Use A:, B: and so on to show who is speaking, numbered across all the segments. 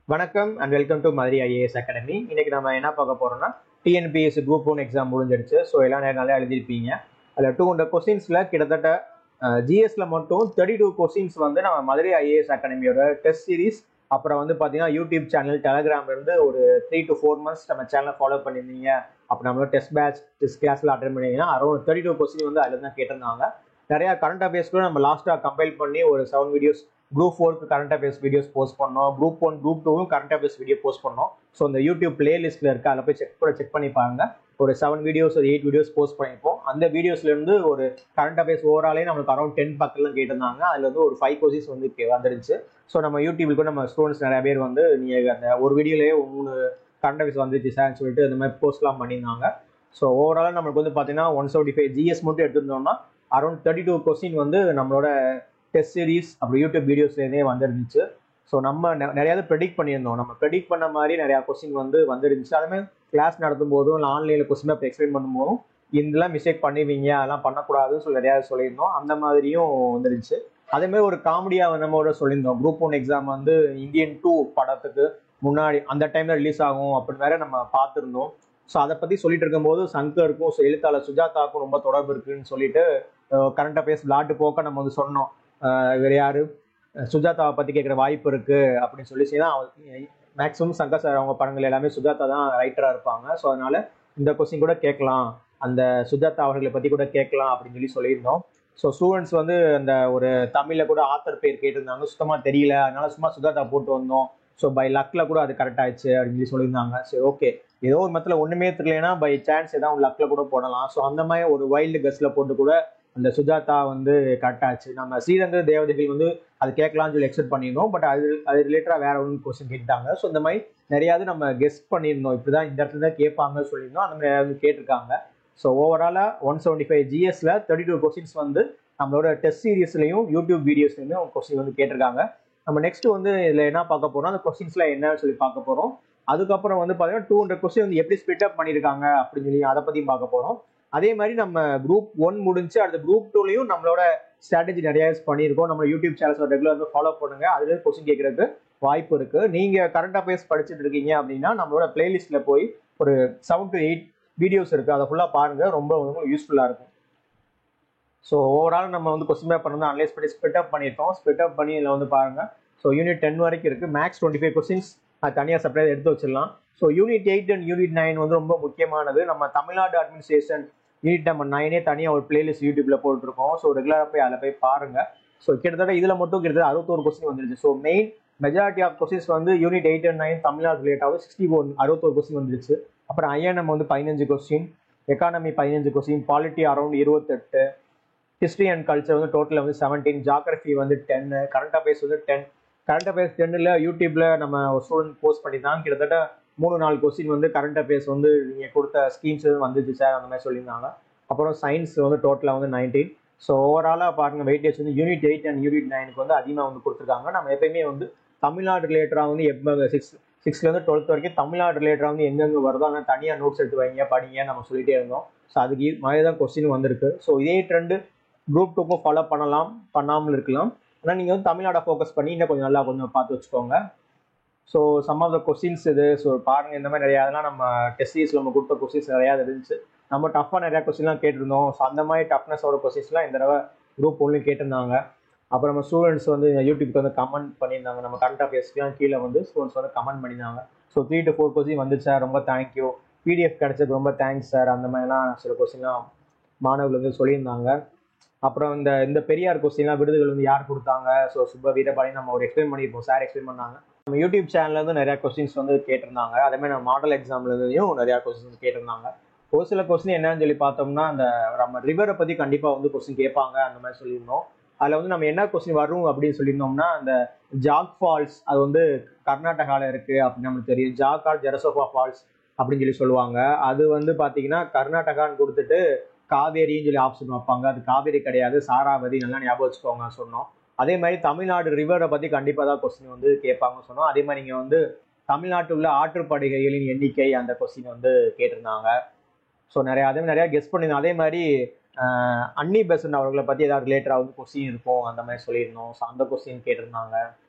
A: வணக்கம் and welcome to Madurai IAS academy. இன்னைக்கு நம்ம என்ன பார்க்க போறோம்னா டிஎன்பிஎஸ்சி குரூப் 1 எக்ஸாம் முடிஞ்சிடுச்சு. ஸோ எல்லாம் நல்லா எழுதிருப்பீங்க. அதில் 200 கொஸ்டின்ஸ்ல கிட்டத்தட்ட ஜிஎஸ்ல மட்டும் 32 கொஸ்டின்ஸ் வந்து நம்ம மதுரை ஐஏஎஸ் அகாடமியோட டெஸ்ட் சீரிஸ், அப்புறம் வந்து பார்த்தீங்கன்னா யூடியூப் சேனல், டெலகிராம்ல இருந்து ஒரு 3 to 4 months நம்ம சேனலை ஃபாலோ பண்ணியிருந்தீங்க. அப்போ நம்மளோட டெஸ்ட் பேட்ச் டெஸ்ட் கிளாஸ்ல அட்டன் பண்ணிங்கன்னா அரௌண்ட் 32 கொஸ்டின் வந்து அதில் தான் கேட்டிருந்தாங்க. நிறைய கரண்ட் அஃபேர்ஸ் கூட நம்ம லாஸ்ட்டாக கம்பைல் பண்ணி ஒரு 7 வீடியோஸ் குரூப் 4க்கு கரண்ட் அஃபேர்ஸ் வீடியோஸ் போஸ்ட் பண்ணோம். குரூப் 1 குரூப் 2க்கும் கரண்ட் அஃபேர்ஸ் வீடியோ போஸ்ட் பண்ணோம். ஸோ இந்த யூடியூப் பிளேலிஸ்ட்ல இருக்கு, அதில் போய் செக் பண்ணி பாருங்க. ஒரு 7 வீடியோஸ் ஒரு 8 வீடியோஸ் போஸ்ட் பண்ணியிருப்போம். அந்த வீடியோஸ்ல இருந்து ஒரு கரண்ட் அஃபேர்ஸ் ஓவராலே நம்மளுக்கு அரௌண்ட் 10 பக்கத்துல கேட்டிருந்தாங்க. அதுல வந்து ஒரு 5 கொஸ்டின்ஸ் வந்து வந்துருச்சு. ஸோ நம்ம யூடியூபுக்கு நம்ம ஸ்டூடெண்ட்ஸ் நிறைய பேர் வந்து நீங்க அந்த ஒரு வீடியோலயே 3 கரண்ட் அஃபேர்ஸ் வந்துருச்சு சார்னு சொல்லிட்டு அந்த மாதிரி போஸ்ட்லாம் பண்ணியிருந்தாங்க. ஸோ ஓவராலாக நம்மளுக்கு வந்து பார்த்தீங்கன்னா 175 ஜிஎஸ் மட்டும் எடுத்துருந்தோம்னா அரௌண்ட் 32 கொஸ்டின் வந்து நம்மளோட டெஸ்ட் சீரிஸ் அப்படி யூடியூப் வீடியோஸ்லேருந்தே வந்துருந்துச்சு. ஸோ நம்ம நிறையாவது ப்ரெடிக்ட் பண்ணியிருந்தோம். நம்ம ப்ரெடிக்ட் பண்ண மாதிரி நிறையா கொஸ்டின் வந்து வந்துருந்துச்சு. அதுமாதிரி கிளாஸ் நடத்தும் போதும் இல்லை ஆன்லைனில் கொஸ்டின் பேப்பர் எக்ஸ்பிளைன் பண்ணும்போதும் இதெல்லாம் மிஸ்டேக் பண்ணுவீங்க, அதெல்லாம் பண்ணக்கூடாதுன்னு சொல்லி நிறையா சொல்லியிருந்தோம். அந்த மாதிரியும் வந்துருந்துச்சு. அதேமாதிரி ஒரு காமெடியாக நம்மளோட சொல்லியிருந்தோம். குரூப் 1 எக்ஸாம் வந்து இந்தியன் 2 படத்துக்கு முன்னாடி அந்த டைமில் ரிலீஸ் ஆகும் அப்படின்னு வேற நம்ம பார்த்துருந்தோம். ஸோ அதை பற்றி சொல்லிட்டு இருக்கும்போது சங்கருக்கும் எழுத்தாளர் சுஜாதாவுக்கும் ரொம்ப தொடர்பு இருக்குன்னு சொல்லிட்டு கரண்ட் அஃபேர்ஸ் விளாட்டு போக்க நம்ம வந்து சொன்னோம். இவர் யாரு, சுஜாதாவை பற்றி கேட்குற வாய்ப்பு இருக்கு அப்படின்னு சொல்லி தான் மேக்ஸிமம் சங்கர் சார் அவங்க படங்கள் எல்லாமே சுஜாதா தான் ரைட்டராக இருப்பாங்க. ஸோ அதனால இந்த கொஸ்டின் கூட கேட்கலாம், அந்த சுஜாதா அவர்களை பற்றி கூட கேட்கலாம் அப்படின்னு சொல்லியிருந்தோம். ஸோ ஸ்டூடெண்ட்ஸ் வந்து அந்த ஒரு தமிழில் கூட ஆத்தர் பேர் கேட்டிருந்தாங்க, சுத்தமாக தெரியல, அதனால சும்மா சுஜாதா போட்டு வந்தோம். ஸோ பை லக்ல கூட அது கரெக்ட் ஆயிடுச்சு அப்படின்னு சொல்லியிருந்தாங்க. சரி, ஓகே, ஏதோ ஒரு மத்தில ஒன்றுமே தெரியலனா பை சான்ஸ் ஏதாவது லக்ல கூட போடலாம். ஸோ அந்த மாதிரி ஒரு வைல்டு கஸ்ல போட்டு கூட அந்த சுஜாதா வந்து கரெக்ட் ஆச்சு. நம்ம ஸ்ரீரங்க தேவதைகள் வந்து அது கேட்கலாம்னு சொல்லி எக்ஸ்பெக்ட் பண்ணியிருந்தோம். பட் அது ரிலேட்டடாக வேற ஒன்று கொஸ்டின் கேட்டாங்க. ஸோ இந்த மாதிரி நிறையாவது நம்ம கெஸ் பண்ணியிருந்தோம், இப்படிதான் இந்த இடத்துல தான் கேட்பாங்கன்னு சொல்லியிருந்தோம். அந்த மாதிரி நிறையாவது கேட்டிருக்காங்க. ஸோ ஓவராலாக 175 ஜிஎஸ்ல 32 கொஸ்டின்ஸ் வந்து நம்மளோட டெஸ்ட் சீரீஸ்லையும் யூடியூப் வீடியோஸ்லையும் கொஸ்டின் வந்து கேட்டிருக்காங்க. நம்ம நெக்ஸ்ட் வந்து இதில் என்ன பார்க்க போறோம், அந்த கொஸ்டின்ஸ்லாம் என்னன்னு சொல்லி பார்க்க போறோம். அதுக்கப்புறம் வந்து பார்த்தீங்கன்னா 200 கொஸ்டின் வந்து எப்படி ஸ்பிட் அப் பண்ணியிருக்காங்க அப்படின்னு சொல்லி அதை பற்றியும் பார்க்க போறோம். அதே மாதிரி நம்ம குரூப் 1 முடிஞ்சு அடுத்த குரூப் 2லையும் நம்மளோட ஸ்ட்ராட்டஜி நிறைய பண்ணியிருக்கோம். நம்ம யூடியூப் சேனல்ஸ் ரெகுலர் வந்து ஃபாலோ பண்ணுங்க, அதுல கொஸ்டின் கேட்கறதுக்கு வாய்ப்பு இருக்கு. நீங்க கரண்ட் அஃபேர்ஸ் படிச்சுட்டு இருக்கீங்க அப்படின்னா நம்மளோட பிளேலிஸ்ட்ல போய் ஒரு 7 to 8 வீடியோஸ் இருக்கு, அதை ஃபுல்லா பாருங்க, ரொம்ப உங்களுக்கு யூஸ்ஃபுல்லா இருக்கும். ஸோ ஓவரால் நம்ம வந்து கொஸ்டின் பேப்பர் வந்து அனலைஸ் பண்ணி ஸ்பிட் அப் பண்ணியிருக்கோம். ஸ்பிட் அப் பண்ணி இதில் வந்து பாருங்க. ஸோ யூனிட் 10 வரைக்கும் இருக்கு. மேக்ஸ் 25 கொஸ்டின்ஸ் தனியாக செப்பரேட் எடுத்து வச்சிடலாம். ஸோ யூனிட் 8 அண்ட் யூனிட் 9 வந்து ரொம்ப முக்கியமானது. நம்ம தமிழ்நாடு அட்மினிஸ்ட்ரேஷன் யூனிட் நம்பர் 9 தனியாக ஒரு பிளேலிஸ்ட் யூடியூப்ல போட்டுருக்கோம். ஸோ ரெகுலராக போய் அதில் போய் பாருங்க. ஸோ கிட்டத்தட்ட இதில் மட்டும் கிட்டத்தட்ட 61 கொஸ்டின் வந்துருச்சு. ஸோ மெஜாரிட்டி ஆஃப் கொஸ்டின்ஸ் வந்து யூனிட் 8 and 9 தமிழ்நாடு ரிலேட்டாவது 61 கொஸ்டின் வந்துருச்சு. அப்புறம் ஐஎன்எம் வந்து 15 question, economy 15 question, polity around 28, history and culture வந்து டோட்டல் வந்து 17, ஜியாகிரபி வந்து 10, கரண்ட் அஃபேர்ஸ் வந்து 10. கரண்ட் அஃபேர்ஸ் 10ல் யூடியூப்ல நம்ம ஒரு ஸ்டூடெண்ட் போஸ்ட் பண்ணி தான் கிட்டத்தட்ட 3-4 கொஸ்டின் வந்து கரண்ட் அஃபேர்ஸ் வந்து நீங்கள் கொடுத்த ஸ்கீம்ஸ் வந்துச்சு சார் அந்த மாதிரி சொல்லியிருந்தாங்க. அப்புறம் சயின்ஸ் வந்து டோட்டலாக வந்து 19. ஸோ ஓவராலாக பாருங்க வெயிட்டேஜ் வந்து யூனிட் 8 அண்ட் யூனிட் 9க்கு வந்து அதிகமாக வந்து கொடுத்துருக்காங்க. நம்ம எப்பயுமே வந்து தமிழ்நாடு ரிலேட்டடாக வந்து எப்போ 6லேருந்து 12 வரைக்கும் தமிழ்நாடு ரிலேட்டடாக வந்து எங்கெங்கே வருதோ ஆனால் தனியாக நோட்ஸ் எடுத்து வைங்க, படிங்க நம்ம சொல்லிட்டே இருந்தோம். ஸோ அதுக்கு மாதிரி தான் கொஸ்டின் வந்திருக்கு. ஸோ இதே ட்ரெண்டு குரூப் 2க்கும் ஃபாலோ பண்ணலாம், பண்ணாமல் இருக்கலாம். ஆனால் நீங்கள் வந்து தமிழ்நாடை ஃபோக்கஸ் பண்ணி இன்னும் கொஞ்சம் நல்லா கொஞ்சம் பார்த்து வச்சுக்கோங்க. So some of the questions இது. ஸோ பாருங்க, இந்த மாதிரி நிறையா அதெல்லாம் நம்ம டெஸ்ட் சீரிஸ்ல நம்ம கொடுத்த கொஸ்டின்ஸ் நிறையா இருந்துச்சு. நம்ம டஃப்பாக நிறையா கொஸ்டின்லாம் கேட்டிருந்தோம். ஸோ அந்த மாதிரி டஃப்னஸோட கொஸ்டின்ஸ்லாம் இந்த தடவை குரூப் 1லையும் கேட்டிருந்தாங்க. அப்புறம் நம்ம ஸ்டூடெண்ட்ஸ் வந்து யூடியூப்க்கு வந்து கமெண்ட் பண்ணியிருந்தாங்க. நம்ம கரண்ட் அஃபேர்ஸ்லாம் கீழே வந்து ஸ்டூடெண்ட்ஸ் வந்து கமெண்ட் பண்ணியிருந்தாங்க. ஸோ 3 to 4 கொஸ்டின் வந்துச்சு சார், ரொம்ப தேங்க்யூ. பிடிஎஃப் கிடைச்சதுக்கு ரொம்ப தேங்க்ஸ் சார், அந்த மாதிரிலாம் சில கொஸ்டின்லாம் மாணவர்கள் வந்து சொல்லியிருந்தாங்க. அப்புறம் இந்த பெரியார் கொஸ்டின்லாம் விருதுகள் வந்து யார் கொடுத்தாங்க, ஸோ சுப்ப வீரபாணி நம்ம ஒரு எக்ஸ்பிளைன் பண்ணியிருப்போம், சார் எக்ஸ்பிளைன் பண்ணாங்க. நம்ம யூடியூப் சேனல்ல இருந்து நிறைய கொஸ்டின்ஸ் வந்து கேட்டிருந்தாங்க. அதே மாதிரி நம்ம மாடல் எக்ஸாம்ல இருந்தையும் நிறைய கொஸ்டின்ஸ் கேட்டிருந்தாங்க. ஒரு சில கொஸ்டின் என்னன்னு சொல்லி பார்த்தோம்னா அந்த நம்ம ரிவரை பத்தி கண்டிப்பா வந்து கொஸ்டின் கேட்பாங்க அந்த மாதிரி சொல்லியிருந்தோம். அதுல வந்து நம்ம என்ன கொஸ்டின் வரும் அப்படின்னு சொல்லியிருந்தோம்னா அந்த ஜாக் ஃபால்ஸ் அது வந்து கர்நாடகாவில் இருக்கு அப்படின்னு நமக்கு தெரியும். ஜாக் ஆர் ஜெரசோஃபா ஃபால்ஸ் அப்படின்னு சொல்லி சொல்லுவாங்க. அது வந்து பாத்தீங்கன்னா கர்நாடகான்னு கொடுத்துட்டு காவேரின்னு சொல்லி ஆப்ஷன் வைப்பாங்க. அது காவேரி கிடையாது, சாராவதி, நல்லா ஞாபகம் வச்சுக்கோங்க சொன்னோம். அதே மாதிரி தமிழ்நாடு ரிவரை பத்தி கண்டிப்பா தான் கொஸ்டின் வந்து கேட்பாங்க சொன்னோம். அதே மாதிரி நீங்க வந்து தமிழ்நாட்டில் உள்ள ஆற்றுப்படுகைகளின் எண்ணிக்கை அந்த கொஸ்டின் வந்து கேட்டிருந்தாங்க. ஸோ அதே மாதிரி நிறைய கெஸ் பண்ணியிருந்தோம். அதே மாதிரி அன்னி பெசன்ட் அவர்களை பத்தி ஏதாவது ரிலேட்டடாக வந்து கொஸ்டின் இருக்கும் அந்த மாதிரி சொல்லியிருந்தோம். ஸோ அந்த கொஸ்டின் கேட்டிருந்தாங்க.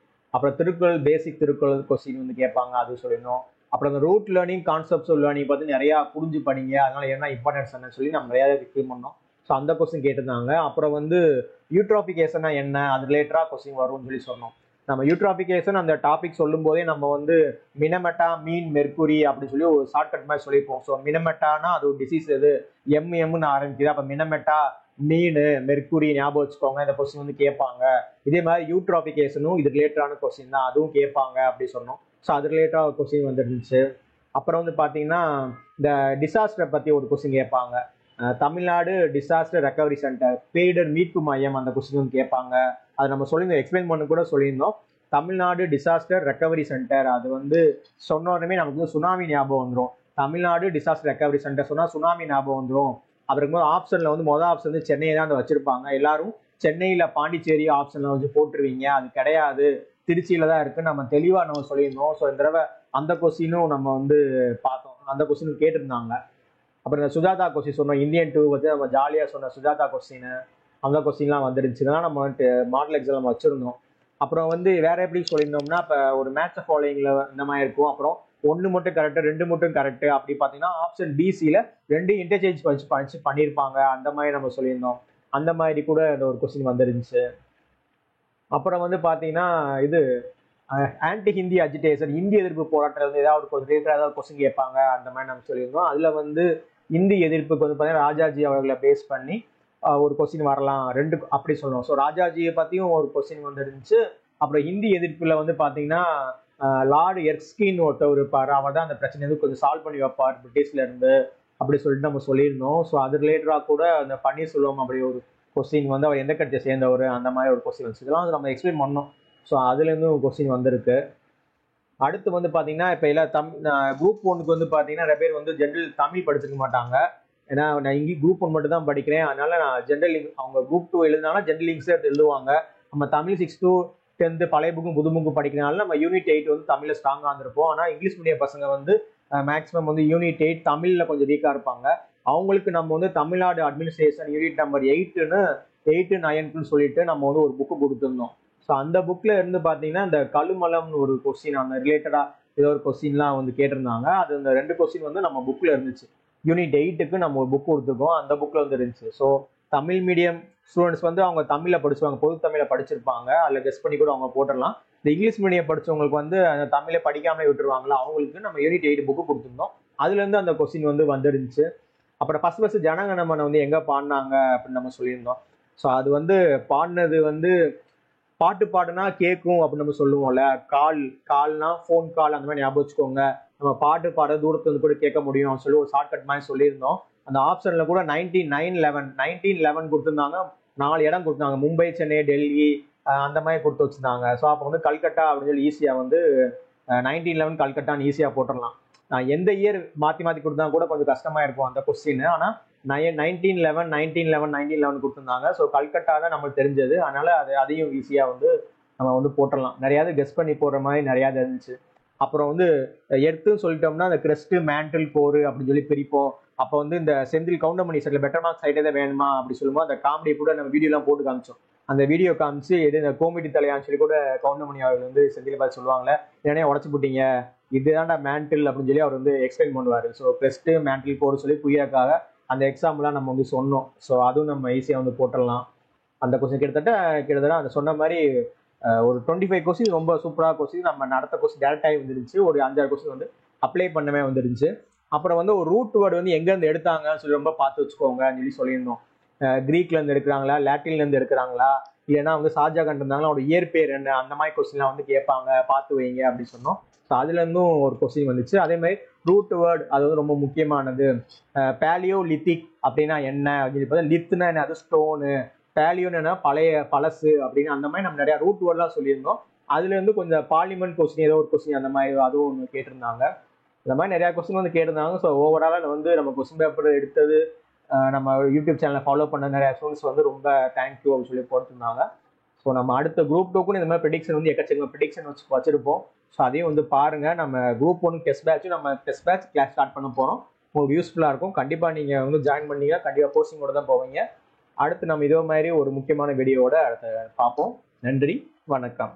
A: அப்புறம் திருக்குறள் பேசிக் திருக்குறள் கொஸ்டின் வந்து கேட்பாங்க, அது சொல்லியிருந்தோம். அப்புறம் அந்த ரூட் லேர்னிங் கான்செப்ட்ஸ் லேர்னிங் பார்த்து நிறைய புரிஞ்சு படிங்க, அதனால என்ன இம்பார்ட்டன்ஸ் என்ன சொல்லி நம்ம நிறைய கிளீன் பண்ணோம். ஸோ அந்த கொஸ்டின் கேட்டிருந்தாங்க. அப்புறம் வந்து யூட்ராபிகேஷனா என்ன, அது ரிலேட்டடா கொஸ்டின் வரும்னு சொல்லி சொன்னோம். நம்ம யூட்ராபிகேஷன் அந்த டாபிக் சொல்லும் போதே நம்ம வந்து மினமெட்டா, மீன், மெர்க்குரி அப்படின்னு சொல்லி ஒரு ஷார்ட்கட் மாதிரி சொல்லியிருப்போம். ஸோ மினமெட்டானா அது ஒரு டிசீஸ், எது எம்னு ஆரம்பிக்குது. அப்போ மினமெட்டா, மீன், மெர்க்குரி ஞாபகம் வச்சுக்கோங்க, இந்த கொஸ்டின் வந்து கேட்பாங்க. இதே மாதிரி யூட்ராபிகேஷனும் இது ரிலேட்டடான கொஸ்டின் தான், அதுவும் கேட்பாங்க அப்படி சொன்னோம். ஸோ அது ரிலேட்டடாக கொஸ்டின் வந்துருந்துச்சு. அப்புறம் வந்து பார்த்தீங்கன்னா இந்த டிசாஸ்டர் பற்றி ஒரு கொஸ்டின் கேட்பாங்க. தமிழ்நாடு டிசாஸ்டர் ரெக்கவரி சென்டர், பேரிடர் மீட்பு மையம், அந்த கொஸ்டின் வந்து கேட்பாங்க. அதை நம்ம சொல்லியிருந்தோம், எக்ஸ்பிளைன் பண்ண கூட சொல்லியிருந்தோம். தமிழ்நாடு டிசாஸ்டர் ரெக்கவரி சென்டர், அது வந்து சொன்ன உடனே நமக்கு வந்து சுனாமி ஞாபகம் வந்துடும். தமிழ்நாடு டிசாஸ்டர் ரெக்கவரி சென்டர் சொன்னால் சுனாமி ஞாபகம் வந்துடும். அப்புறம் போது ஆப்ஷனில் வந்து மொதல் ஆப்ஷன் வந்து சென்னையை தான் வந்து வச்சிருப்பாங்க. எல்லாரும் சென்னையில் பாண்டிச்சேரி ஆப்ஷனில் வந்து போட்டுருவீங்க, அது கிடையாது, திருச்சியில தான் இருக்கு, நம்ம தெளிவாக நம்ம சொல்லியிருந்தோம். ஸோ இந்த தடவை அந்த கொஸ்டினும் நம்ம வந்து பார்த்தோம், அந்த கொஸ்டினும் கேட்டிருந்தாங்க. அப்புறம் இந்த சுஜாதா கொஸ்டின் சொன்னோம், இந்தியன் 2 வந்து நம்ம ஜாலியாக சொன்ன சுஜாதா கொஸ்டின், அந்த கொஸ்டின்லாம் வந்துருந்துச்சு. இதெல்லாம் நம்ம வந்துட்டு மாடல் எக்ஸாம் நம்ம வச்சிருந்தோம். அப்புறம் வந்து வேற எப்படி சொல்லியிருந்தோம்னா, இப்போ ஒரு மேட்ச் ஃபாலோயிங்ல இந்த மாதிரி இருக்கும். அப்புறம் 1 மட்டும் கரெக்டு, 2 மட்டும் கரெக்டு, அப்படி பார்த்தீங்கன்னா ஆப்ஷன் பிசியில் 2 இன்டர்சேஞ்ச் படிச்சு பண்ணியிருப்பாங்க, அந்த மாதிரி நம்ம சொல்லியிருந்தோம். அந்த மாதிரி கூட இந்த ஒரு கொஸ்டின் வந்துருந்துச்சு. அப்புறம் வந்து பார்த்தீங்கன்னா இது ஆன்டி ஹிந்தி அஜிடேஷன், இந்திய எதிர்ப்பு போராட்டம் வந்து ஏதாவது கொஸ்டின் கேட்பாங்க, அந்த மாதிரி நம்ம சொல்லியிருந்தோம். அதில் வந்து இந்தி எதிர்ப்புக்கு வந்து பார்த்தீங்கன்னா ராஜாஜி அவர்களை பேஸ் பண்ணி ஒரு கொஸ்டின் வரலாம், 2 அப்படி சொல்லணும். ஸோ ராஜாஜியை பற்றியும் ஒரு கொஸ்டின் வந்து இருந்துச்சு. அப்புறம் இந்தி எதிர்ப்பில் வந்து பார்த்தீங்கன்னா லார்டு எர்ஸ்கின் ஒருத்தவர் இருப்பார், அவர் தான் அந்த பிரச்சனை வந்து கொஞ்சம் சால்வ் பண்ணி வைப்பார் பிரிட்டிஷ்ல இருந்து, அப்படி சொல்லிட்டு நம்ம சொல்லியிருந்தோம். ஸோ அது ரிலேட்டடாக கூட அந்த பன்னீர்செல்வம் அப்படி ஒரு கொஸ்டின் வந்து அவர் எந்த கட்சியை சேர்ந்தவர், அந்த மாதிரி ஒரு கொஸ்டின் வந்துச்சு. இதெல்லாம் வந்து நம்ம எக்ஸ்பிளைன் பண்ணோம். ஸோ அதுலேருந்து கொஸ்டின் வந்திருக்கு. அடுத்து வந்து பார்த்தீங்கன்னா இப்போ எல்லாம் குரூப் 1க்கு வந்து பார்த்தீங்கன்னா நிறைய பேர் வந்து ஜென்ரல் தமிழ் படிச்சிருக்க மாட்டாங்க. ஏன்னா நான் இங்கே குரூப் 1 மட்டும் தான் படிக்கிறேன், அதனால நான் ஜென்ரல் அவங்க குரூப் 2 எழுதினாலும் ஜென்ரல் இங்க்ஸ் எடுத்து எழுதுவாங்க. நம்ம தமிழ் 6 to 10 பழைய புக்கும் புது புக்கும் படிக்கிறனால நம்ம யூனிட் 8 வந்து தமிழில் ஸ்ட்ராங்காக இருந்திருப்போம். ஆனால் இங்கிலீஷ் மீடியம் பசங்க வந்து மேக்ஸிமம் வந்து யூனிட் 8 தமிழில் கொஞ்சம் வீக்காக இருப்பாங்க. அவங்களுக்கு நம்ம வந்து தமிழ்நாடு அட்மினிஸ்ட்ரேஷன் யூனிட் நம்பர் 8, 9ன்னு சொல்லிட்டு நம்ம வந்து ஒரு புக்கு கொடுத்துருந்தோம். ஸோ அந்த புக்கில் இருந்து பார்த்தீங்கன்னா இந்த கழுமலம்னு ஒரு கொஸ்டின், அந்த ரிலேட்டடாக ஏதோ ஒரு கொஸ்டின்லாம் வந்து கேட்டிருந்தாங்க. அது அந்த 2 கொஸ்டின் வந்து நம்ம புக்கில் இருந்துச்சு. யூனிட் 8க்கு நம்ம ஒரு புக் கொடுத்துருக்கோம், அந்த புக்கில் வந்து இருந்துச்சு. ஸோ தமிழ் மீடியம் ஸ்டூடெண்ட்ஸ் வந்து அவங்க தமிழில் படிச்சுவாங்க, பொது தமிழில் படிச்சிருப்பாங்க, அதில் கெஸ் பண்ணி கூட அவங்க போட்டுடலாம். இந்த இங்கிலீஷ் மீடியம் படித்தவங்களுக்கு வந்து அந்த தமிழை படிக்காமலே விட்டுருவாங்களா, அவங்களுக்கு நம்ம யூனிட் 8 புக்கு கொடுத்துருந்தோம். அதுலேருந்து அந்த கொஸ்டின் வந்து வந்துருந்துச்சு. அப்புறம் ஃபர்ஸ்ட் ஜனகணமனை வந்து எங்கே பாடினாங்க அப்படின்னு நம்ம சொல்லியிருந்தோம். ஸோ அது வந்து பாடினது வந்து பாட்டு பாடுனா கேட்கும் அப்படின்னு நம்ம சொல்லுவோம்ல, கால்னா ஃபோன் கால், அந்த மாதிரி ஞாபகம் வச்சுக்கோங்க. நம்ம பாட்டு பாட தூரத்துல இருந்து கூட கேட்க முடியும் சொல்லி ஒரு ஷார்ட்கட் மாதிரி சொல்லியிருந்தோம். அந்த ஆப்ஷன்ல கூட 1911 கொடுத்துருந்தாங்க, 4 இடம் கொடுத்தாங்க, மும்பை, சென்னை, டெல்லி, அந்த மாதிரி கொடுத்து வச்சிருந்தாங்க. ஸோ அப்போ வந்து கல்கட்டா அப்படின்னு சொல்லி ஈஸியாக வந்து 1911 கல்கட்டான்னு ஈஸியாக போட்டுடலாம். எந்த இயர் மாற்றி மாற்றி கொடுத்தா கூட கொஞ்சம் கஷ்டமாக இருக்கும் அந்த கொஸ்டின். ஆனால் 1911 கொடுத்துருந்தாங்க. ஸோ கல்கட்டா தான் நம்மளுக்கு தெரிஞ்சது, அதனால அதையும் ஈஸியாக வந்து நம்ம வந்து போட்டுடலாம். நிறையாவது கெஸ் பண்ணி போடுற மாதிரி நிறையாவது இருந்துச்சு. அப்புறம் வந்து எர்த்துன்னு சொல்லிட்டோம்னா அந்த கிரெஸ்ட், மேண்டில், கோர் அப்படின்னு சொல்லி பிரிப்போம். அப்போ வந்து இந்த செந்தில் கவுண்டமணி சைடில் பெட்டர் மார்க்ஸ் சைட்டே தான் வேணுமா அப்படி சொல்லும்போது அந்த காமெடி கூட நம்ம வீடியோலாம் போட்டு காமிச்சோம். அந்த வீடியோ காமிச்சு இந்த கோமெடி தலையான்னு சொல்லி கூட கவுண்டமணி அவர் வந்து செந்தில் பார்த்து சொல்லுவாங்களே, ஏன்னா உடச்சு போட்டீங்க, இதுதான்டா மேண்டில் அப்படின்னு சொல்லி அவர் வந்து எக்ஸ்பிளைன் பண்ணுவார். ஸோ கிரெஸ்ட், மேண்டில், கோர் சொல்லி புரியறதுக்காக அந்த எக்ஸாம்லாம் நம்ம வந்து சொன்னோம். ஸோ அதுவும் நம்ம ஈஸியாக வந்து போட்டுடலாம். அந்த கொஸ்டின் கிட்டத்தட்ட அந்த சொன்ன மாதிரி ஒரு 25 கொஸ்டின் ரொம்ப சூப்பராக கொஸ்டின் நம்ம நடத்த கொஸ்டின் டேரக்டாகி வந்துருந்துச்சு. ஒரு 5-6 கொஸ்டின் வந்து அப்ளை பண்ணவே வந்துருந்துச்சு. அப்புறம் வந்து ஒரு ரூட் வேர்டு வந்து எங்கேருந்து எடுத்தாங்கன்னு சொல்லி ரொம்ப பார்த்து வச்சுக்கோங்கன்னு சொல்லி சொல்லியிருந்தோம். கிரீக்லேருந்து எடுக்கிறாங்களா, லாட்டின்லேருந்து எடுக்கிறாங்களா, இல்லைன்னா வந்து ஷாஜகான் இருந்தாங்களா, அவரோட இயற்பெயர் என்ன, அந்த மாதிரி கொஸ்டின்லாம் வந்து கேட்பாங்க, பார்த்து வைங்க அப்படின்னு சொன்னோம். ஸோ அதுலேருந்தும் ஒரு கொஸ்டின் வந்துச்சு. அதே மாதிரி ரூட் வேர்டு அது வந்து ரொம்ப முக்கியமானது. பேலியோலித்திக் அப்படின்னா என்ன அப்படின்னு பார்த்தா, லித்துனா என்ன, அது ஸ்டோனு, பேலியோன்னு என்ன பழசு அப்படின்னு, அந்த மாதிரி நம்ம நிறையா ரூட் வேர்ட்லாம் சொல்லியிருந்தோம். அதுலேருந்து கொஞ்சம் பார்லிமெண்ட் கொஸ்டின் ஏதோ ஒரு கொஸ்டின் அந்த மாதிரி அதுவும் ஒன்று கேட்டிருந்தாங்க. இந்த மாதிரி நிறையா கொஸ்டின் வந்து கேட்டிருந்தாங்க. ஸோ ஓவராலாக வந்து நம்ம கொஸ்டின் பேப்பர் எடுத்தது, நம்ம யூடியூப் சேனலை ஃபாலோ பண்ண நிறையா ஸ்டூடெண்ட்ஸ் வந்து ரொம்ப தேங்க்யூ அப்படின்னு சொல்லி போட்டிருந்தாங்க. ஸோ நம்ம அடுத்த குரூப் 2க்கும் இந்த மாதிரி ப்ரெடிக்ஷன் வந்து எக்கச்சக்கமாக ப்ரெடிக்ஷன் வச்சிருப்போம். ஸோ அதையும் வந்து பாருங்கள். நம்ம group 1 test batch class start பண்ண போகிறோம். உங்களுக்கு யூஸ்ஃபுல்லாக இருக்கும். கண்டிப்பாக நீங்கள் வந்து ஜாயின் பண்ணீங்கன்னா கண்டிப்பாக போஸ்டிங்கோட தான் போவீங்க. அடுத்து நம்ம இதே மாதிரி ஒரு முக்கியமான வீடியோவோட அடுத்து பார்ப்போம். நன்றி, வணக்கம்.